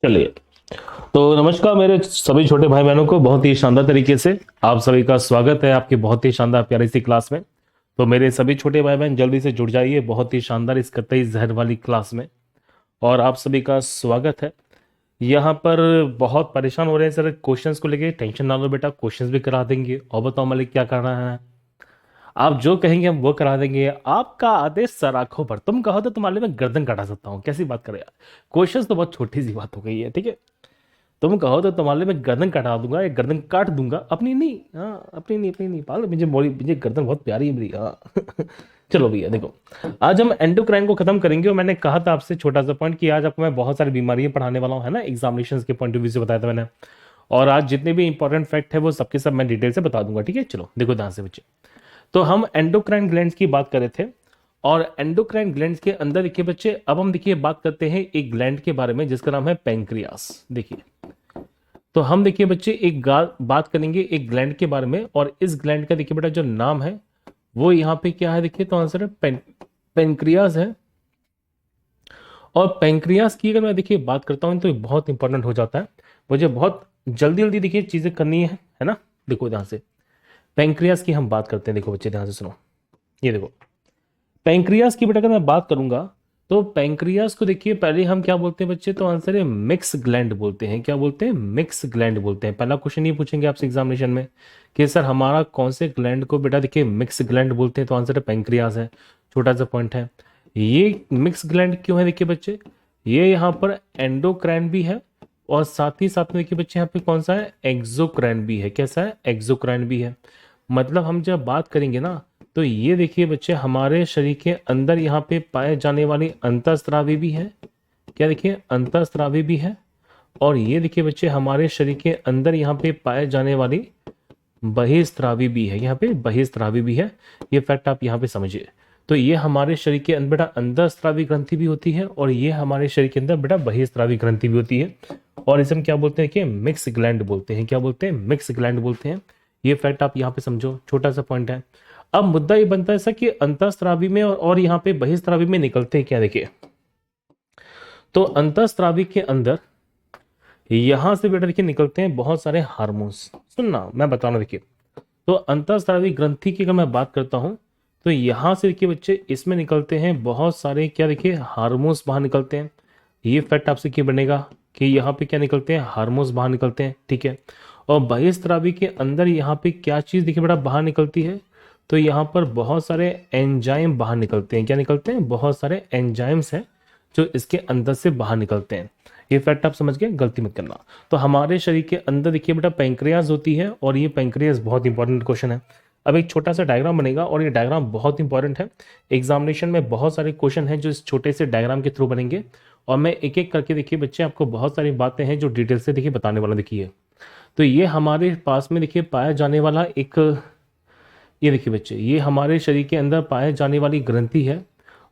चलिए। तो नमस्कार मेरे सभी छोटे भाई बहनों को, बहुत ही शानदार तरीके से आप सभी का स्वागत है आपकी बहुत ही शानदार प्यारी सी क्लास में। तो मेरे सभी छोटे भाई बहन जल्दी से जुड़ जाइए बहुत ही शानदार इस कतई जहर वाली क्लास में। और आप सभी का स्वागत है। यहाँ पर बहुत परेशान हो रहे हैं सर क्वेश्चंस को लेके, टेंशन ना लो बेटा, क्वेश्चंस भी करा देंगे। और बताओ मलिक क्या करना है? आप जो कहेंगे हम वो करा देंगे। आपका आदेश सर आंखों पर, तुम कहो तो तुम्हारे लिए मैं गर्दन काटा सकता हूँ। कैसी बात करे यार, क्वेश्चंस तो बहुत छोटी सी बात हो गई है, ठीक है। तुम कहो तो तुम्हारे लिए मैं गर्दन कटा दूंगा या गर्दन काट दूंगा, अपनी नहीं। हाँ, अपनी नहीं पाल, मुझे गर्दन बहुत प्यारी है मेरी। हाँ चलो भैया देखो, आज हम एंडोक्राइन को खत्म करेंगे। और मैंने कहा था आपसे छोटा सा पॉइंट कि आज आपको मैं बहुत सारी बीमारियां पढ़ाने वाला हूँ, है ना, एग्जामिनेशन के पॉइंट ऑफ व्यू से बताया था मैंने। और आज जितने भी इंपॉर्टेंट फैक्ट है वो सबके सब मैं डिटेल से बता दूंगा, ठीक है। चलो देखो ध्यान से बच्चे, तो हम एंडोक्राइन ग्लैंड्स की बात कर रहे थे। और एंडोक्राइन ग्लैंड्स के अंदर देखिए बच्चे, अब हम देखिए बात करते हैं एक ग्लैंड के बारे में जिसका नाम है पेंक्रियास। देखिए, तो हम देखिए बच्चे बात करेंगे एक ग्लैंड के बारे में। और इस ग्लैंड का देखिए बेटा जो नाम है वो यहाँ पे क्या है, देखिए तो आंसर है पेंक्रियास है। और पेंक्रियास की अगर मैं देखिए बात करता हूँ तो ये बहुत इंपॉर्टेंट हो जाता है। मुझे बहुत जल्दी जल्दी देखिए चीजें करनी है ना। देखो ध्यान से, पेंक्रियास की हम बात करते हैं। देखो बच्चे ध्यान से सुनो, ये देखो पेंक्रियास की बेटा अगर मैं बात करूंगा तो पेंक्रियास को देखिए पहले हम क्या बोलते हैं बच्चे, तो आंसर है मिक्स ग्लैंड बोलते हैं। क्या बोलते हैं? मिक्स ग्लैंड बोलते हैं। पहला क्वेश्चन ये पूछेंगे आपसे एग्जामिनेशन में कि सर हमारा कौन से ग्लैंड को बेटा देखिए मिक्स ग्लैंड बोलते हैं, तो आंसर है पेंक्रियास है। छोटा सा पॉइंट है। ये मिक्स ग्लैंड क्यों है देखिए बच्चे, ये यहाँ पर एंडोक्राइन भी है और साथ ही साथ में देखिए बच्चे यहाँ पे कौन सा है, एक्सोक्राइन भी है। कैसा है? एक्सोक्राइन भी है। मतलब हम जब बात करेंगे ना, तो ये देखिए बच्चे हमारे शरीर के अंदर यहाँ पे पाए जाने वाली अंतःस्रावी भी है। क्या देखिए, अंतःस्रावी भी है। और ये देखिए बच्चे हमारे शरीर के अंदर यहाँ पे पाए जाने वाली बहिस्त्रावी भी है। यहाँ पे बहिस्त्रावी भी है। ये फैक्ट आप यहाँ पे समझिए। तो ये हमारे शरीर के अंदर बेटा अंतःस्रावी ग्रंथि भी होती है और ये हमारे शरीर के अंदर बेटा बहिस्त्रावी ग्रंथि भी होती है। और इसे हम क्या बोलते हैं कि मिक्स ग्लैंड बोलते हैं। क्या बोलते हैं? मिक्स ग्लैंड बोलते हैं। ये फैक्ट आप यहाँ पे समझो, छोटा सा पॉइंट है। अब मुद्दा ये बनता है ऐसा कि अंतःस्रावी में और यहाँ पे बहिस्त्रावी में निकलते हैं क्या, देखिए तो अंतःस्रावी के अंदर यहां से बेटा देखिए निकलते हैं बहुत सारे हार्मोन्स। सुनना मैं बता रहा हूं, देखिए तो अंतःस्रावी ग्रंथि की अगर मैं बात करता हूं तो यहां से देखिए बच्चे इसमें निकलते हैं बहुत सारे क्या देखिए हार्मोन्स बाहर निकलते हैं। ये फैक्ट आपसे क्या बनेगा कि यहाँ पे क्या निकलते हैं, हार्मोन्स बाहर निकलते हैं, ठीक है। और बहिस्रावी के अंदर यहाँ पे क्या चीज देखिए बेटा बाहर निकलती है, तो यहाँ पर बहुत सारे एंजाइम बाहर निकलते हैं। क्या निकलते हैं? बहुत सारे एंजाइम्स हैं जो इसके अंदर से बाहर निकलते हैं। ये फैक्ट आप समझ गए, गलती मत करना। तो हमारे शरीर के अंदर देखिए बेटा पेंक्रियाज होती है और ये पेंक्रियाज बहुत इंपॉर्टेंट क्वेश्चन है। अब एक छोटा सा डायग्राम बनेगा और ये डायग्राम बहुत इंपॉर्टेंट है। एग्जामिनेशन में बहुत सारे क्वेश्चन हैं जो इस छोटे से डायग्राम के थ्रू बनेंगे। और मैं एक एक करके देखिए बच्चे आपको बहुत सारी बातें हैं जो डिटेल से देखिए बताने वाला। देखिए तो ये हमारे पास में देखिए पाया जाने वाला एक, ये देखिए बच्चे ये हमारे शरीर के अंदर पाए जाने वाली ग्रंथि है।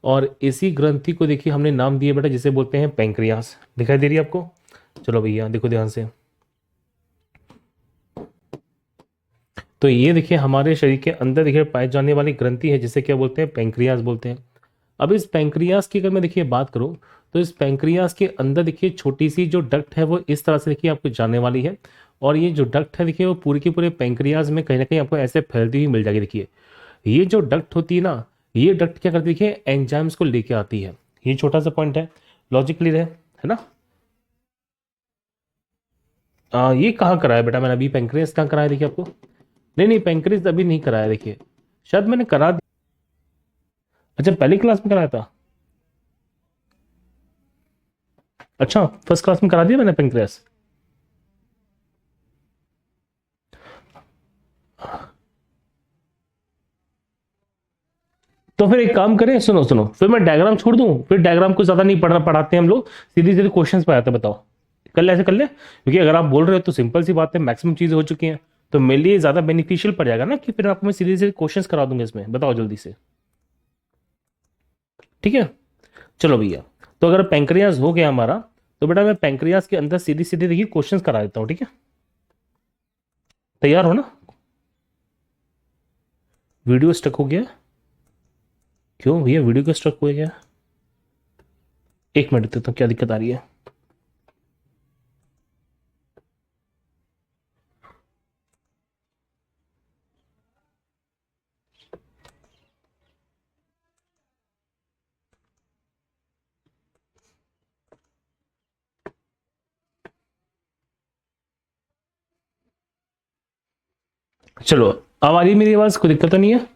और इसी ग्रंथि को देखिए हमने नाम दिया बेटा जिसे बोलते हैं पेंक्रियास। दिखाई दे रही है आपको? चलो भैया देखो ध्यान से, तो ये देखिए हमारे शरीर के अंदर देखिए पाए जाने वाली ग्रंथि है जिसे क्या बोलते हैं, पेंक्रियास बोलते हैं। अब इस पेंक्रियास की अगर मैं देखिए बात करूं तो इस पेंक्रियास के अंदर देखिए छोटी सी जो डक्ट है वो इस तरह से देखिए आपको जाने वाली है। और ये जो डक्ट है देखिए वो पूरे के पूरे पेंक्रियास में कहीं ना कहीं आपको ऐसे फैलती हुई मिल जाएगी। देखिए ये जो डक्ट होती है ना, ये डक्ट क्या करती है, देखिए एंजाइम्स को लेके आती है। ये छोटा सा पॉइंट है, लॉजिक क्लियर है ना। ये कहाँ कराया बेटा मैंने अभी, पेंक्रियास कहाँ कराया देखिए आपको? नहीं नहीं, पेंक्रियास अभी नहीं कराया देखिए, शायद मैंने करा दिया। अच्छा पहली क्लास में कराया था? अच्छा फर्स्ट क्लास में करा दिया मैंने पेंक्रियास। तो फिर एक काम करें, सुनो सुनो, फिर मैं डायग्राम छोड़ दूं, फिर डायग्राम को ज्यादा नहीं पढ़ाते हम लोग, सीधी सीधी क्वेश्चंस पे आते हैं। बताओ कर ले, ऐसे कर ले, क्योंकि अगर आप बोल रहे हो तो सिंपल सी बात है, मैक्सिमम चीजें हो चुकी हैं। तो मेरे लिए ज्यादा बेनिफिशियल पड़ जाएगा ना कि फिर आपको मैं सीधे सीधे क्वेश्चंस करा दूंगा इसमें। बताओ जल्दी से, ठीक है। चलो भैया, तो अगर पेंक्रियाज हो गया हमारा, तो बेटा मैं पेंक्रियाज के अंदर सीधी सीधी देखिए क्वेश्चंस करा देता हूँ, ठीक है। तैयार हो ना? वीडियो स्टक हो गया? क्यों भैया वीडियो क्यों स्टक हो गया? एक मिनट देखता हूँ क्या दिक्कत आ रही है। चलो, अब आ रही है मेरी आवाज, कोई दिक्कत तो नहीं है?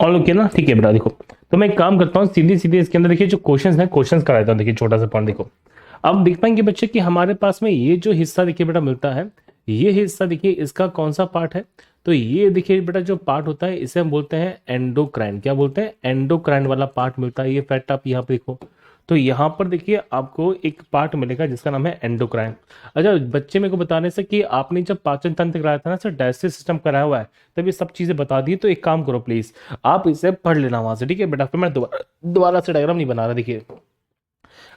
ऑल ओके ना? ठीक है बेटा, देखो तो मैं एक काम करता हूँ, सीधे सीधे इसके अंदर देखिए जो क्वेश्चंस हैं, क्वेश्चंस कराता हूँ। देखिए छोटा सा पॉइंट देखो, अब देख पाएंगे बच्चे कि हमारे पास में ये जो हिस्सा देखिए बेटा मिलता है, ये हिस्सा देखिए इसका कौन सा पार्ट है? तो ये देखिए बेटा जो पार्ट होता है इसे हम बोलते हैं एंडोक्राइन। क्या बोलते हैं? एंडोक्राइन वाला पार्ट मिलता है। ये फैक्ट आप यहाँ पे देखो, तो यहाँ पर देखिए आपको एक पार्ट मिलेगा जिसका नाम है एंडोक्राइन। अच्छा, बच्चे मेरे को बताने से कि आपने जब पाचन तंत्र कराया था ना सर, डाइजेस्टिव सिस्टम कराया हुआ है, तब ये सब चीजें बता दी। तो एक काम करो प्लीज, आप इसे पढ़ लेना वहां से, ठीक है बेटा? फिर मैं दोबारा दोबारा से डायग्राम नहीं बना रहा। देखिए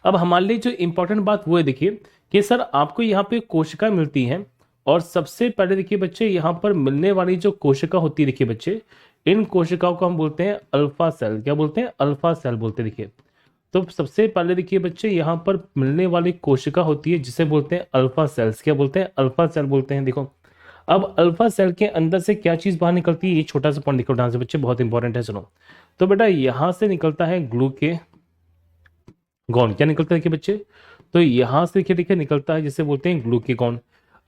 अब हमारे लिए जो इंपॉर्टेंट बात वो है देखिए कि सर आपको यहाँ पे कोशिका मिलती है, और सबसे पहले देखिए बच्चे यहाँ पर मिलने वाली जो कोशिका होती है देखिए बच्चे, इन कोशिकाओं को हम बोलते हैं अल्फा सेल। क्या बोलते हैं? अल्फा सेल बोलते हैं। देखिए तो सबसे पहले देखिए बच्चे यहाँ पर मिलने वाली कोशिका होती है जिसे बोलते हैं अल्फा सेल्स। क्या बोलते हैं? अल्फा सेल बोलते हैं। देखो अब अल्फा सेल के अंदर से क्या चीज बाहर निकलती है, ये छोटा सा पॉइंट देखो ध्यान से बच्चे, बहुत इंपॉर्टेंट है, सुनो। तो बेटा यहाँ से निकलता है ग्लूकेगॉन। क्या निकलता है देखिए बच्चे? तो यहां से देखिए देखिए निकलता है जिसे बोलते हैं ग्लूकेगॉन।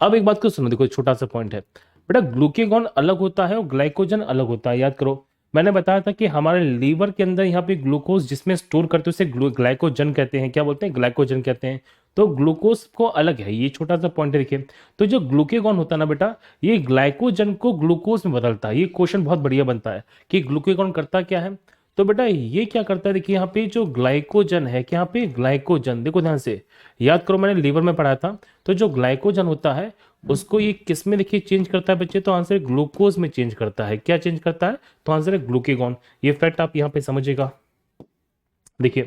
अब एक बात को सुनो, देखो छोटा सा पॉइंट है बेटा, ग्लूकेगॉन अलग होता है और ग्लाइकोजन अलग होता है। याद करो, मैंने बताया था कि हमारे लीवर के अंदर यहाँ पे ग्लूकोज जिसमें स्टोर करते हैं उसे ग्लाइकोजन कहते हैं। क्या बोलते हैं? ग्लाइकोजन कहते हैं। तो ग्लूकोज को अलग है, ये छोटा सा पॉइंट है देखिए। तो जो ग्लूकेगॉन होता है ना बेटा, ये ग्लाइकोजन को ग्लूकोज में बदलता है। ये क्वेश्चन बहुत बढ़िया बनता है कि ग्लूकेगॉन करता क्या है। तो बेटा ये क्या करता है, देखिए यहाँ पे जो ग्लाइकोजन है, कि यहाँ पे ग्लाइकोजन देखो ध्यान से, याद करो मैंने लीवर में पढ़ा था। तो जो ग्लाइकोजन होता है उसको ये किस में देखिए चेंज करता है बच्चे? तो आंसर है ग्लूकोज में चेंज करता है। क्या चेंज करता है? तो आंसर है ग्लूकेगॉन। ये फैक्ट आप यहाँ पे समझिएगा। देखिए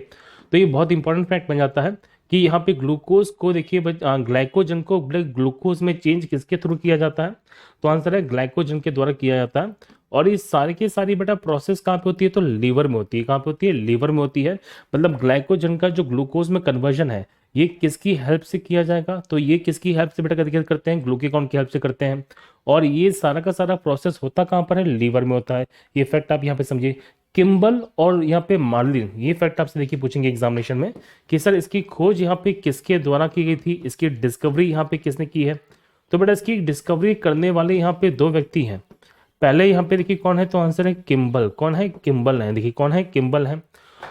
तो ये बहुत इंपॉर्टेंट फैक्ट बन जाता है कि यहाँ पे ग्लूकोज को देखिए ग्लाइकोजन को ग्लूकोज में चेंज किसके थ्रू किया जाता है? तो आंसर है ग्लाइकोजन के द्वारा किया जाता है। और ये सारी की सारी बेटा प्रोसेस कहाँ पे होती है? तो लीवर में होती है। कहाँ पे होती है? लीवर में होती है। मतलब ग्लाइकोजन का जो ग्लूकोज में कन्वर्जन है, ये किसकी हेल्प से किया जाएगा? तो ये किसकी हेल्प से बेटा करते हैं? ग्लूकेगॉन की हेल्प से करते हैं। और ये सारा का सारा प्रोसेस होता कहाँ पर है? लीवर में होता है। ये फैक्ट आप यहाँ पे समझिए। किम्बल और यहाँ पे मार्लिन, ये फैक्ट आपसे देखिए पूछेंगे एग्जामिनेशन में कि सर इसकी खोज यहाँ पे किसके द्वारा की गई थी, इसकी डिस्कवरी यहाँ पे किसने की है? तो बेटा इसकी डिस्कवरी करने वाले यहाँ पे दो व्यक्ति हैं। पहले यहाँ पे देखिए कौन है? तो आंसर है किम्बल। कौन है? किम्बल है। देखिए कौन है? किम्बल है।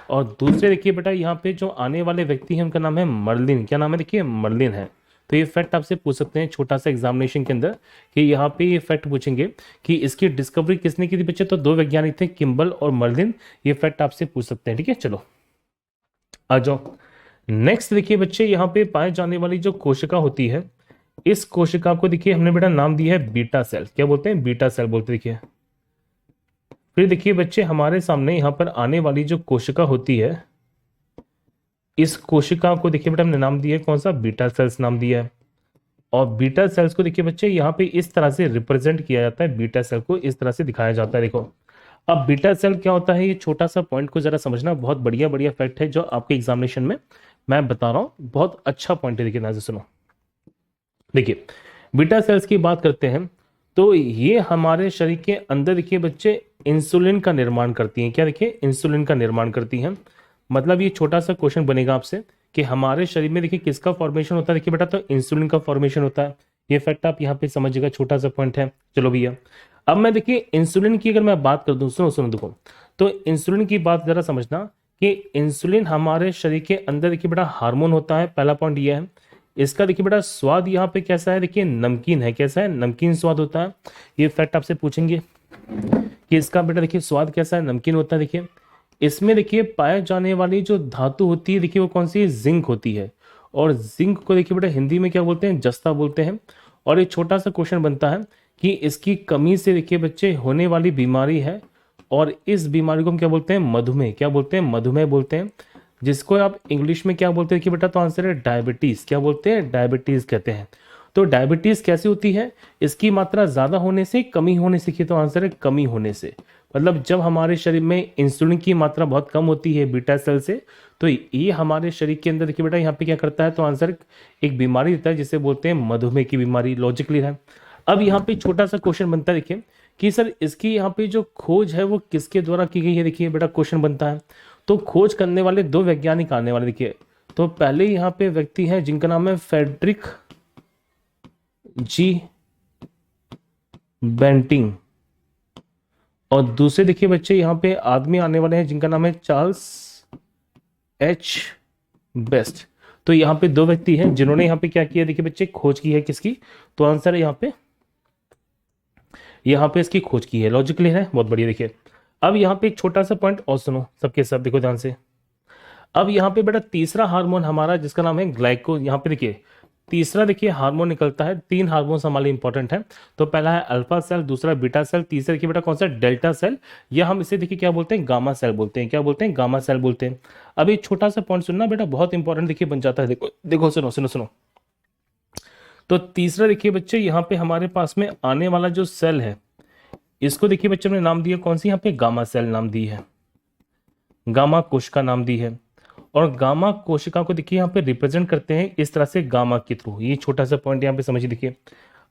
और दूसरे देखिए बेटा यहाँ पे जो आने वाले व्यक्ति हैं उनका नाम है मर्लिन। क्या नाम है? देखिए मर्लिन है। तो ये फैक्ट आपसे पूछ सकते हैं छोटा सा एग्जामिनेशन के अंदर कि यहाँ पे ये फैक्ट पूछेंगे कि इसकी डिस्कवरी किसने की थी बच्चे? तो दो वैज्ञानिक थे, किम्बल और मर्लिन। ये फैक्ट आपसे पूछ सकते हैं। ठीक है, चलो आ जाओ। नेक्स्ट देखिए बच्चे, यहाँ पे पाए जाने वाली जो कोशिका होती है, इस कोशिका को देखिए हमने बेटा नाम दिया है बीटा सेल। क्या बोलते हैं? बीटा सेल बोलते हैं। देखिए फिर देखिए बच्चे हमारे सामने यहाँ पर आने वाली जो कोशिका होती है, इस कोशिका को देखिए बेटा हमने नाम दिया है कौन सा? बीटा सेल्स नाम दिया है। और बीटा सेल्स को देखिए बच्चे यहाँ पे इस तरह से रिप्रेजेंट किया जाता है, बीटा सेल को इस तरह से दिखाया जाता है। देखो अब बीटा सेल क्या होता है, ये छोटा सा पॉइंट को जरा समझना, बहुत बढ़िया बढ़िया फैक्ट है जो आपके एग्जामिनेशन में मैं बता रहा हूँ, बहुत अच्छा पॉइंट है। देखिए ध्यान से सुनो। देखिए बीटा सेल्स की बात करते हैं तो ये हमारे शरीर के अंदर देखिए बच्चे इंसुलिन का निर्माण करती हैं। क्या देखिए? इंसुलिन का निर्माण करती हैं। मतलब ये छोटा सा क्वेश्चन बनेगा आपसे कि हमारे शरीर में देखिए किसका फॉर्मेशन होता है? देखिए बेटा तो इंसुलिन का फॉर्मेशन होता है। ये फैक्ट आप यहाँ पे समझिएगा, छोटा सा पॉइंट है। चलो भैया अब मैं देखिए इंसुलिन की अगर मैं बात कर दूं, सुनो सुनो देखो, तो इंसुलिन की बात जरा समझना कि इंसुलिन हमारे शरीर के अंदर देखिए बेटा हार्मोन होता है। पहला पॉइंट ये है। इसका देखिए बेटा स्वाद यहाँ पे कैसा है? देखिए नमकीन है। कैसा है? नमकीन स्वाद होता है। ये फैक्ट आपसे पूछेंगे कि इसका बेटा देखिए स्वाद कैसा है? नमकीन होता है। देखिए इसमें देखिए पाए जाने वाली जो धातु होती है देखिए वो कौन सी है? जिंक होती है। और जिंक को देखिए बेटा हिंदी में क्या बोलते हैं? जस्ता बोलते हैं। और एक छोटा सा क्वेश्चन बनता है कि इसकी कमी से देखिए बच्चे होने वाली बीमारी है, और इस बीमारी को हम क्या बोलते हैं? मधुमेह। क्या बोलते हैं? मधुमेह बोलते हैं, जिसको आप इंग्लिश में क्या बोलते हैं? देखिए बेटा तो आंसर है डायबिटीज। क्या बोलते हैं? डायबिटीज कहते हैं। तो डायबिटीज कैसे होती है? इसकी मात्रा ज्यादा होने से, कमी होने से? तो आंसर है कमी होने से। मतलब जब हमारे शरीर में इंसुलिन की मात्रा बहुत कम होती है बीटा सेल से, तो ये हमारे शरीर के अंदर देखिए बेटा यहाँ पे क्या करता है, तो आंसर एक बीमारी देता है जिसे बोलते हैं मधुमेह की बीमारी। लॉजिक क्लियर है। अब यहाँ पे छोटा सा क्वेश्चन बनता है देखिए कि सर इसकी यहाँ पे जो खोज है वो किसके द्वारा की गई है। देखिए बेटा क्वेश्चन बनता है, तो खोज करने वाले दो वैज्ञानिक आने वाले देखिए। तो पहले यहाँ पे व्यक्ति है जिनका नाम है फ्रेडरिक जी बेंटिंग, और दूसरे देखिए बच्चे यहाँ पे आदमी आने वाले हैं जिनका नाम है चार्ल्स एच बेस्ट। तो यहाँ पे दो व्यक्ति हैं जिन्होंने यहाँ पे क्या किया देखिए बच्चे, खोज की है किसकी, तो आंसर है यहाँ पे इसकी खोज की है। लॉजिक क्लियर है, बहुत बढ़िया। देखिए अब यहाँ पे एक छोटा सा पॉइंट और सुनो सबके सब, देखो ध्यान से। अब यहाँ पे बेटा तीसरा हार्मोन हमारा जिसका नाम है ग्लाइको, यहाँ पे देखिए तीसरा देखिए हार्मोन निकलता है। तीन हार्मोन हमारे लिए इंपॉर्टेंट है। तो पहला है अल्फा सेल, दूसरा बीटा सेल, तीसरा देखिए बेटा कौन सा, डेल्टा सेल, या हम इसे देखिए क्या बोलते हैं, गामा सेल बोलते हैं। क्या बोलते हैं, गामा सेल बोलते हैं। अब एक छोटा सा पॉइंट सुनना बेटा, बहुत इंपॉर्टेंट देखिए बन जाता है। देखो देखो सुनो सुनो सुनो। तो तीसरा देखिए बच्चे यहाँ पे हमारे पास में आने वाला जो सेल है, इसको देखिए बच्चे हमने नाम दिया कौन सी, यहाँ पे गामा सेल नाम दी है, गामा कोशिका नाम दी है। और गामा कोशिका को देखिए यहाँ पे रिप्रेजेंट करते हैं इस तरह से गामा के थ्रू। ये छोटा सा पॉइंट यहाँ पे समझिए। देखिए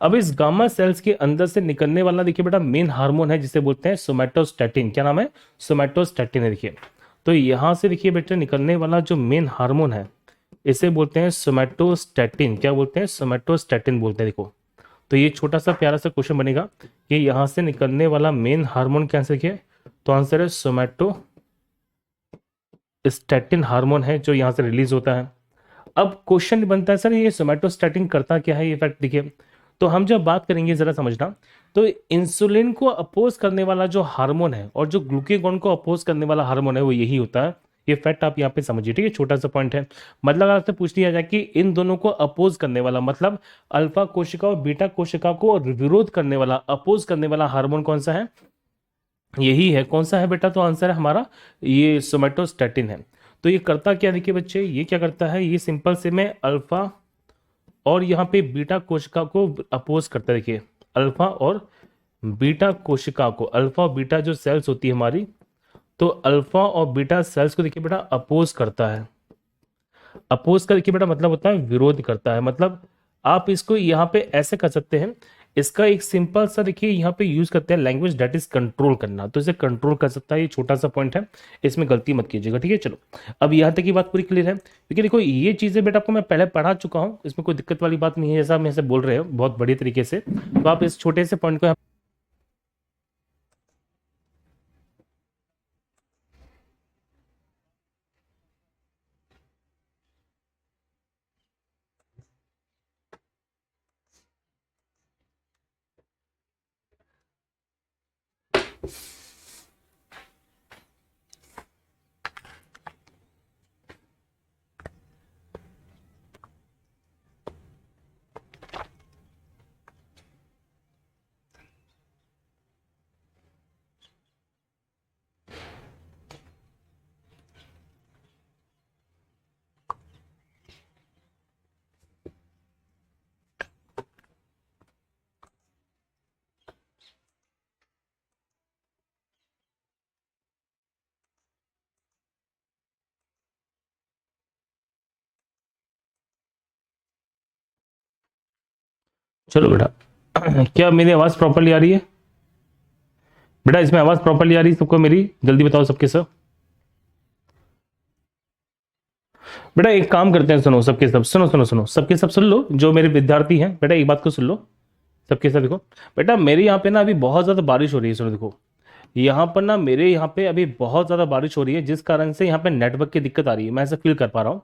अब इस गामा सेल्स के अंदर से निकलने वाला देखिए बेटा मेन हार्मोन है जिसे बोलते हैं सोमैटोस्टैटिन। क्या नाम है, सोमैटोस्टैटिन है। देखिए तो यहां से देखिए बेटा निकलने वाला जो मेन हार्मोन है इसे बोलते हैं सोमैटोस्टैटिन। क्या बोलते हैं, सोमैटोस्टैटिन बोलते हैं। देखो तो ये छोटा सा प्यारा सा क्वेश्चन बनेगा कि यहां से निकलने वाला मेन हार्मोन क्या आंसर है, तो आंसर है सोमैटोस्टैटिन हार्मोन है जो यहां से रिलीज होता है। अब क्वेश्चन बनता है सर ये सोमैटोस्टैटिन करता क्या है, ये फैक्ट देखिए। तो हम जब बात करेंगे जरा समझना, तो इंसुलिन को अपोज करने वाला जो हार्मोन है और जो ग्लूकेगॉन को अपोज करने वाला हार्मोन है वो यही होता है। ये फैक्ट आप यहाँ पे समझिए, ठीक है, छोटा सा पॉइंट है। मतलब अगर आपसे पूछ लिया जाए कि इन दोनों को अपोज करने वाला, मतलब अल्फा कोशिका और बीटा कोशिका को विरोध करने वाला, अपोज करने वाला हार्मोन कौन सा है, यही है। कौन सा है बेटा, तो आंसर है हमारा ये सोमैटोस्टैटिन है। तो ये करता क्या देखिए बच्चे, ये क्या करता है, ये सिंपल से में अल्फा और यहाँ पे बीटा कोशिका को अपोज करता है। देखिए अल्फा और बीटा कोशिका को, अल्फा और बीटा जो सेल्स होती है हमारी, तो अल्फा और बीटा सेल्स को देखिए बेटा अपोज करता है। अपोज का देखिए बेटा मतलब होता है विरोध करता है। मतलब आप इसको यहाँ पे ऐसे कर सकते हैं, इसका एक सिंपल सा देखिए यहाँ पे यूज करते हैं लैंग्वेज, दैट इज कंट्रोल करना। तो इसे कंट्रोल कर सकता है, ये छोटा सा पॉइंट है, इसमें गलती मत कीजिएगा, ठीक है। चलो अब यहाँ तक की बात पूरी क्लियर है, क्योंकि देखो ये चीजें बेटा आपको मैं पहले पढ़ा चुका हूँ, इसमें कोई दिक्कत वाली बात नहीं है। जैसा मैं ऐसे बोल रहे हो बहुत बढ़िया तरीके से, तो आप इस छोटे से पॉइंट को चलो बेटा क्या मेरी आवाज प्रॉपरली आ रही है बेटा, इसमें आवाज प्रॉपरली आ रही है सबको मेरी, जल्दी बताओ सबके सब। बेटा एक काम करते हैं, सुनो सबके सब, सुनो सुनो सुनो सबके सब सुन लो, जो मेरे विद्यार्थी हैं बेटा एक बात को सुन लो सबके सब। देखो बेटा मेरे यहाँ पे ना अभी बहुत ज्यादा बारिश हो रही है, सुनो देखो यहाँ पर ना मेरे यहाँ पे अभी बहुत ज्यादा बारिश हो रही है, जिस कारण से यहाँ पे नेटवर्क की दिक्कत आ रही है, मैं ऐसा फील कर पा रहा हूँ,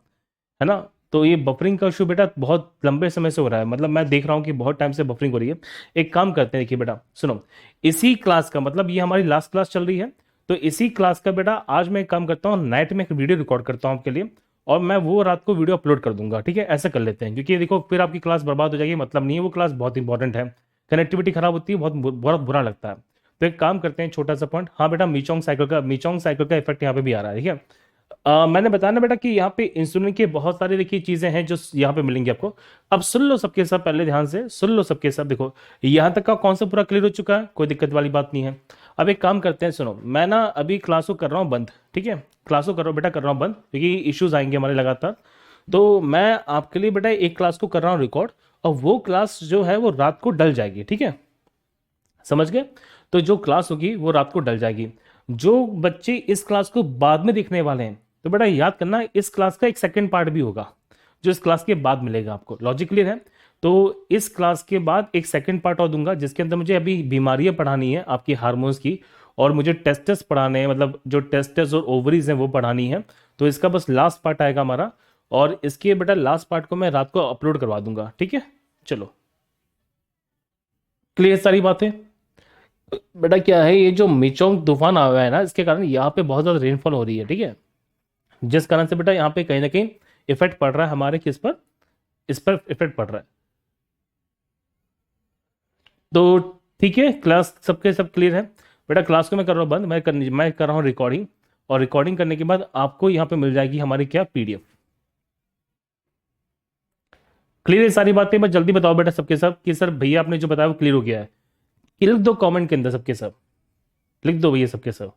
है ना। तो ये बफरिंग का इशू बेटा बहुत लंबे समय से हो रहा है, मतलब मैं देख रहा हूँ कि बहुत टाइम से बफरिंग हो रही है। एक काम करते हैं, देखिए बेटा सुनो, इसी क्लास का मतलब ये हमारी लास्ट क्लास चल रही है, तो इसी क्लास का बेटा आज मैं एक काम करता हूँ, नाइट में एक वीडियो रिकॉर्ड करता हूँ आपके लिए, और मैं वो रात को वीडियो अपलोड कर दूंगा, ठीक है। ऐसा कर लेते हैं, क्योंकि देखो फिर आपकी क्लास बर्बाद हो जाएगी, मतलब नहीं है, वो क्लास बहुत इंपॉर्टेंट है, कनेक्टिविटी खराब होती है, बहुत बहुत बुरा लगता है। तो एक काम करते हैं, छोटा सा पॉइंट, हाँ बेटा मीचोंग साइकिल का इफेक्ट यहाँ पे भी आ रहा है, ठीक है। मैंने बताया ना बेटा कि यहाँ पे इंसुलिन के बहुत सारी देखिए चीजें हैं जो यहाँ पे मिलेंगी आपको। अब सुन लो सबके सब, पहले ध्यान से सुन लो सबके सब। देखो यहाँ तक का कौन सा पूरा क्लियर हो चुका है, कोई दिक्कत वाली बात नहीं है। अब एक काम करते हैं, सुनो, मैं ना अभी क्लास को कर रहा हूँ बंद, ठीक है, क्लास को कर रहा हूँ बेटा, कर रहा हूँ बंद, क्योंकि इश्यूज आएंगे हमारे लगातार। तो मैं आपके लिए बेटा एक क्लास को कर रहा हूँ रिकॉर्ड, और वो क्लास जो है वो रात को डल जाएगी, ठीक है, समझ गए? तो जो क्लास होगी वो रात को डल जाएगी। जो बच्चे इस क्लास को बाद में देखने वाले हैं, तो बेटा याद करना, इस क्लास का एक सेकंड पार्ट भी होगा जो इस क्लास के बाद मिलेगा आपको। लॉजिक क्लियर है? तो इस क्लास के बाद एक सेकंड पार्ट और दूंगा, जिसके अंदर मुझे अभी बीमारियां पढ़ानी है आपकी हार्मोन्स की, और मुझे टेस्टेस पढ़ाने हैं, मतलब जो टेस्टेस और ओवरीज हैं वो पढ़ानी है। तो इसका बस लास्ट पार्ट आएगा हमारा, और इसके बेटा लास्ट पार्ट को मैं रात को अपलोड करवा दूंगा, ठीक है? चलो, क्लियर सारी बातें? बेटा क्या है, ये जो मिचोंग तूफान आया हुआ है ना, इसके कारण यहाँ पे बहुत ज्यादा रेनफॉल हो रही है, ठीक है, जिस कारण से बेटा यहाँ पे कहीं ना कहीं इफेक्ट पड़ रहा है हमारे किस पर, इस पर इफेक्ट पड़ रहा है। तो ठीक है, क्लास सबके सब क्लियर है? बेटा क्लास को मैं कर रहा हूँ बंद, मैं कर रहा हूँ रिकॉर्डिंग, और रिकॉर्डिंग करने के बाद आपको यहाँ पे मिल जाएगी हमारी क्या, पीडीएफ। क्लियर है सारी बातें? मैं जल्दी बताओ बेटा सबके सब कि सर भैया आपने जो बताया वो क्लियर हो गया है। लिख दो कमेंट के अंदर सबके सब, लिख दो भैया सबके सब।